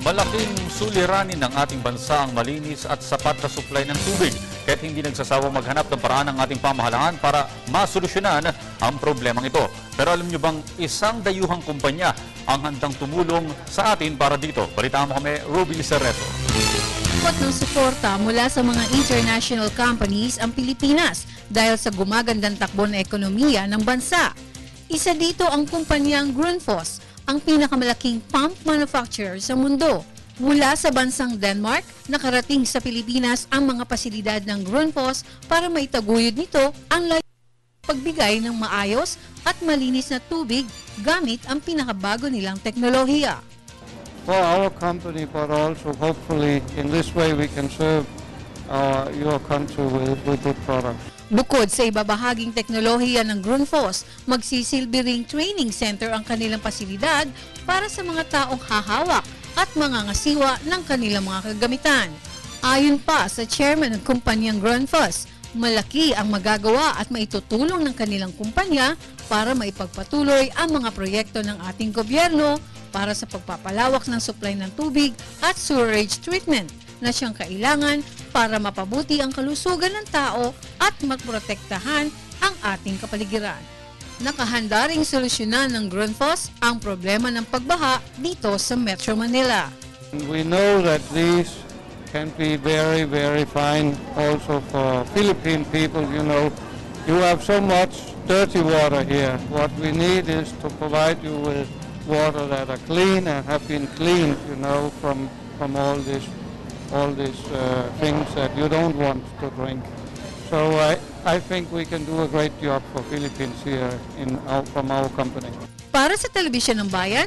Malaking suliranin ng ating bansa ang malinis at sapat na supply ng tubig, kaya't hindi nagsasawa maghanap ng paraan ng ating pamahalaan para masolusyonan ang problemang ito. Pero alam nyo bang isang dayuhang kumpanya ang handang tumulong sa atin para dito? Balitaan mo kami, Ruby Serreto. Dapat ng suporta mula sa mga international companies ang Pilipinas dahil sa gumagandang takbo na ekonomiya ng bansa. Isa dito ang kumpanyang Grundfos, ang pinakamalaking pump manufacturer sa mundo. Mula sa bansang Denmark, nakarating sa Pilipinas ang mga pasilidad ng Grundfos para maitaguyod nito ang pagbigay ng maayos at malinis na tubig gamit ang pinakabago nilang teknolohiya. For our company, but also hopefully in this way we can serve your country with good products. Bukod sa ibabahaging teknolohiya ng Grundfos, magsisilbi ring training center ang kanilang pasilidad para sa mga taong hahawak at mangangasiwa ng kanilang mga kagamitan. Ayon pa sa chairman ng kumpanyang Grundfos, malaki ang magagawa at maitutulong ng kanilang kumpanya para maipagpatuloy ang mga proyekto ng ating gobyerno para sa pagpapalawak ng supply ng tubig at sewerage treatment na siyang kailangan para mapabuti ang kalusugan ng tao at magprotektahan ang ating kapaligiran. Nakahanda ring solusyonan ng Grundfos ang problema ng pagbaha dito sa Metro Manila. We know that these can be very, very fine also for Philippine people. You know, you have so much dirty water here. What we need is to provide you with water that are clean and have been cleaned, you know, from all these things that you don't want to drink. So I think we can do a great job for Philippines here from our company. Para sa Telebisyon ng Bayan,